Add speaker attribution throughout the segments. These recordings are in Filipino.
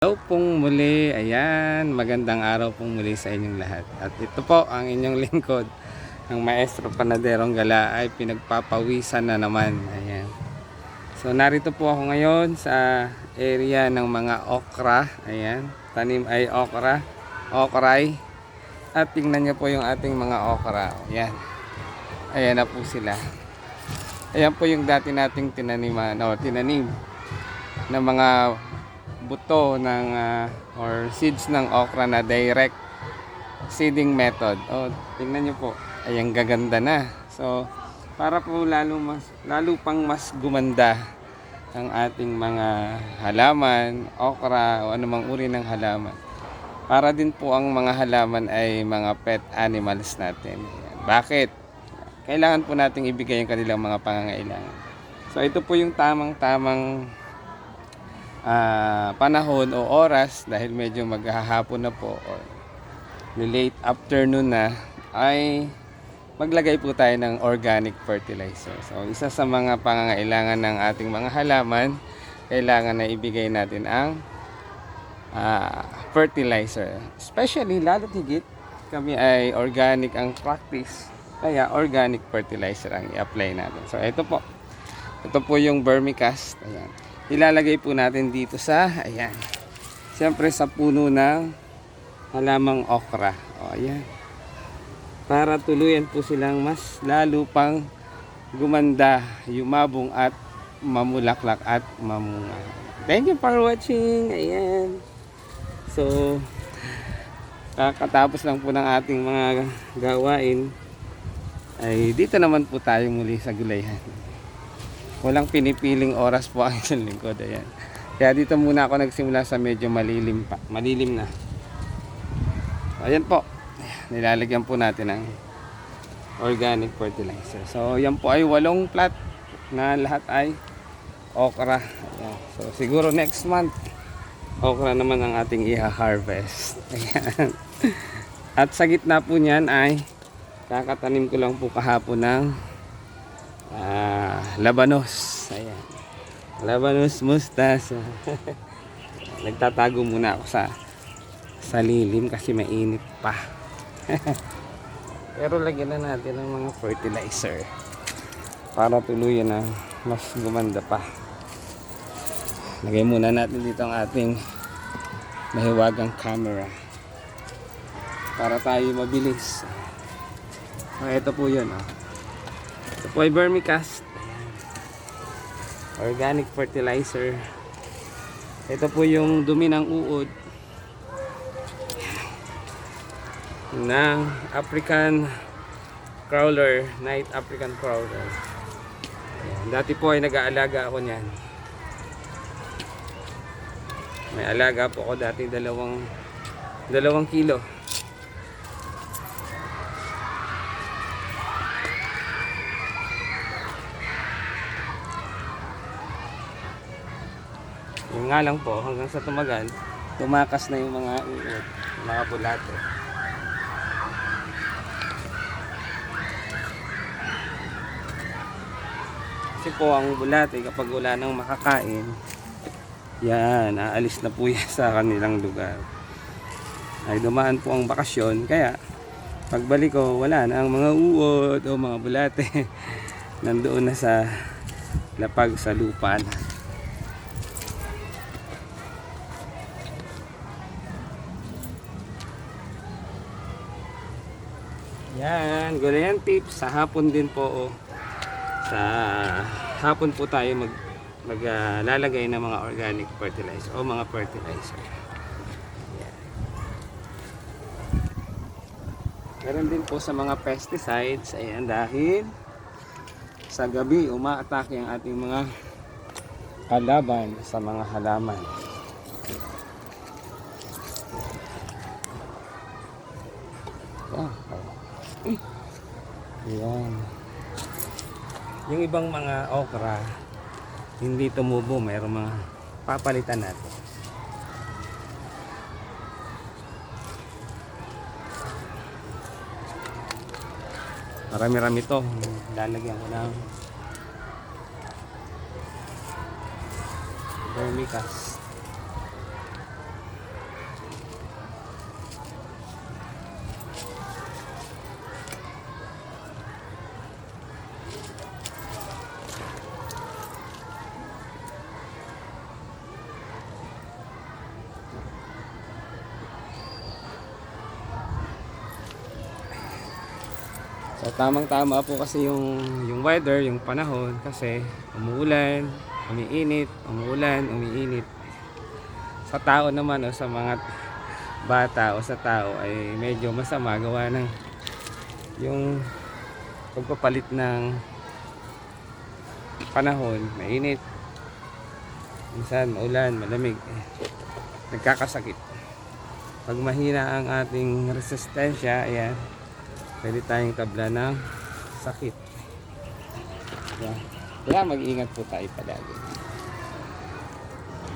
Speaker 1: Hello pong muli, ayan, magandang araw pong muli sa inyong lahat. At ito po ang inyong lingkod, ang Maestro Panaderong Gala ay pinagpapawisan na naman. Ayan. So narito po ako ngayon sa area ng mga okra. Ayan, tanim ay okra, okray. At tingnan nyo po yung ating mga okra. Ayan, ayan na po sila. Ayan po yung dati nating tinanim na mga buto ng or seeds ng okra na direct seeding method. Tingnan niyo po, ayan, gaganda na. So para po lalo pang mas gumanda ang ating mga halaman, okra o anumang uri ng halaman. Para din po ang mga halaman ay mga pet animals natin. Ayan. Bakit? Kailangan po nating ibigay ang kanilang mga pangangailangan. So ito po yung tamang panahon o oras, dahil medyo maghahapon na po or late afternoon na, ay maglagay po tayo ng organic fertilizer. So isa sa mga pangangailangan ng ating mga halaman, kailangan na ibigay natin ang fertilizer. Especially, lalo't higit, kami ay organic ang practice, kaya organic fertilizer ang i-apply natin. So ito po yung vermicast. Ayan, ilalagay po natin dito sa, ayan, siyempre sa puno ng halamang okra. Ayan, para tuluyan po silang mas lalo pang gumanda, yumabong at mamulaklak at mamunga. Thank you for watching. Ayan, so kakatapos lang po ng ating mga gawain, ay dito naman po tayo muli sa gulayan. Walang pinipiling oras po ang isang lingkod. Ayan. Kaya dito muna ako nagsimula sa medyo malilim na. Ayan po. Nilalagyan po natin ng organic fertilizer. So yan po ay 8 plat na lahat ay okra. Ayan. So siguro next month, okra naman ang ating i-harvest. Ayan. At sa gitna po niyan ay kakatanim ko lang po kahapon ng labanos. Ayan, labanos mustasa. Nagtatago muna ako sa lilim kasi mainit pa. Pero lagyan na natin ng mga fertilizer para tuluyan na mas gumanda pa. Lagay muna natin dito ang ating mahiwagang camera para tayo mabilis. So ito po yun. Ito po ay vermicast, organic fertilizer. Ito po yung dumi ng uod ng African crawler, night African crawler. Ayan. Dati po ay nag-aalaga ako niyan. May alaga po ako dati 2 kilo. Yung nga lang po, hanggang sa tumagal, tumakas na yung mga uod, mga bulate. Kasi po ang bulate, kapag wala nang makakain, yan, aalis na po yan sa kanilang lugar. Ay dumaan po ang bakasyon, kaya pagbalik ko, wala na ang mga uod o mga bulate. Nandoon na sa lapag sa lupa na. Yan, gulayan tips sa hapon din po. Sa hapon po tayo maglalagay ng mga organic fertilizer o mga fertilizer. Yan. Meron din po sa mga pesticides. Ayan, dahil sa gabi umaatake ang ating mga kalaban sa mga halaman. Ayan. Yung ibang mga okra hindi tumubo, mayroong mga papalitan natin. Marami-rami to. Lalagyan ko ng vermicast. Tamang-tama po kasi yung weather, yung panahon kasi umuulan, umiinit, umuulan, umiinit. Sa tao naman o sa mga bata o sa tao ay medyo masama gawa ng yung pagpapalit ng panahon, mainit, minsan ulan, malamig, nagkakasakit. Pag mahina ang ating resistensya, ayan, pwede tayong tabla ng sakit. Kaya mag-iingat po tayo palagi.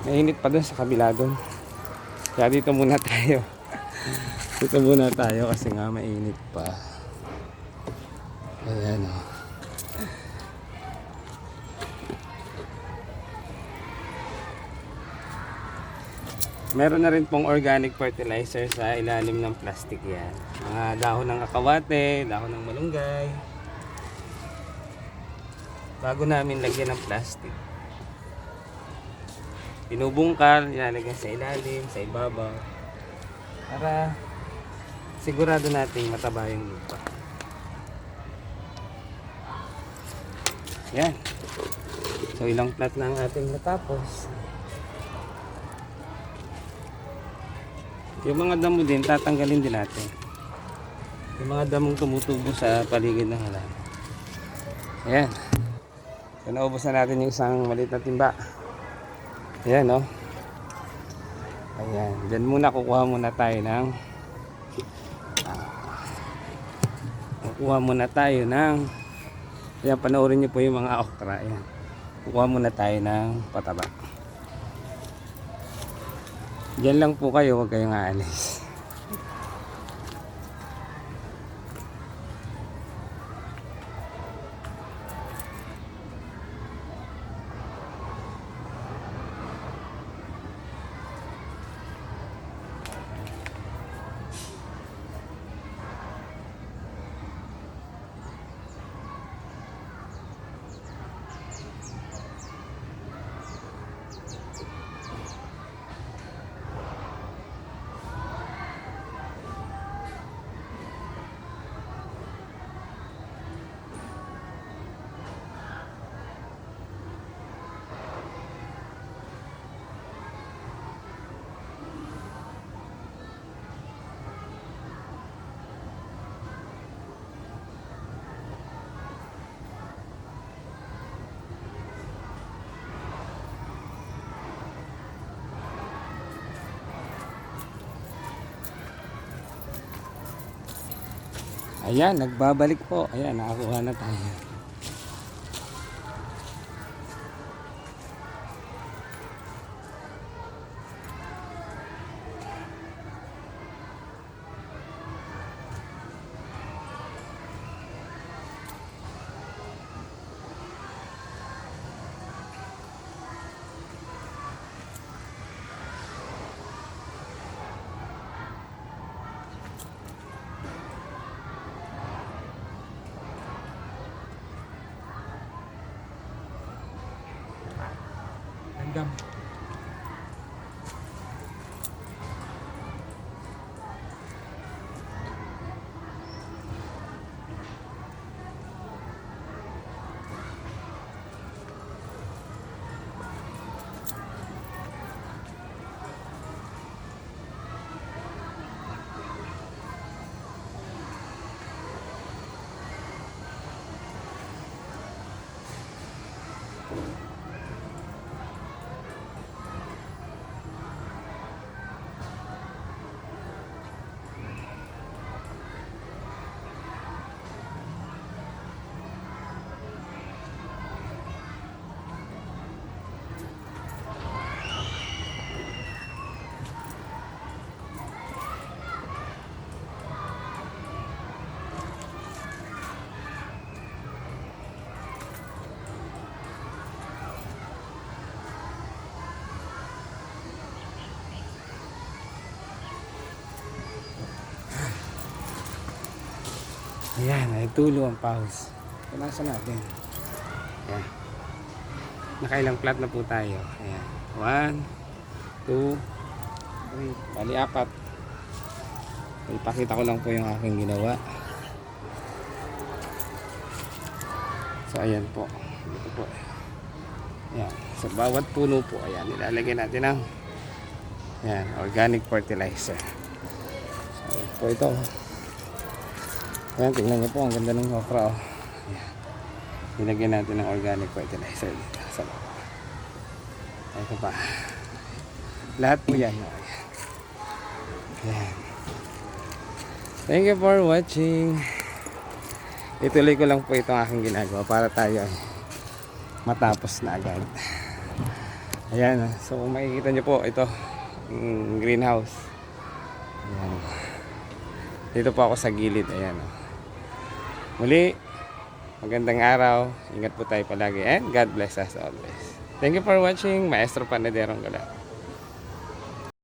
Speaker 1: Mainit pa dun sa kabila dun. Kaya dito muna tayo. Dito muna tayo kasi nga mainit pa. Ayan o. Meron na rin pong organic fertilizer sa ilalim ng plastic yan. Mga dahon ng kakawate, dahon ng malunggay. Bago namin lagyan ng plastic, pinubungkal, ilalagay sa ilalim, sa ibabaw. Para sigurado nating mataba yung lupa. Yan. So ilang plat na ang ating natapos. Yung mga damo din, tatanggalin din natin. Yung mga damong tumutubo sa paligid ng halaman. Ayan. So naubos na natin yung isang maliit na timba. Ayan o. Ayan. Diyan muna kukuha muna tayo ng ayan, panoorin nyo po yung mga okra. Ayan. Kukuha muna tayo ng pataba. Diyan lang po kayo, huwag kayong aalis. Ayan, nagbabalik po. Ayan, nakakuha na tayo. Gam. Ayan, ay tulo ang pawis. Punasan natin. Ayan. Nakailang plat na po tayo. Ayan. 1, 2, 3. Bali 4. Ipakita ko lang po yung aking ginawa. So ayan po. Ito po. Ayan. Sa bawat puno po, ayan, nilalagyan natin ng ayan, organic fertilizer. So ayan po ito. Ayan, tingnan niyo po, ang ganda ng okra. Oh. Ayan. Nilagyan natin ng organic fertilizer dito sa baba. Ito pa. Lahat po yan. Ayan. Ayan. Thank you for watching. Ituloy ko lang po itong aking ginagawa para tayo ay matapos na agad. Ayan. So kung makikita nyo po ito yung greenhouse. Ayan. Dito po ako sa gilid. Ayan. Muli, magandang araw. Ingat po tayo palagi and God bless us always. Thank you for watching. Maestro Panaderong Gala.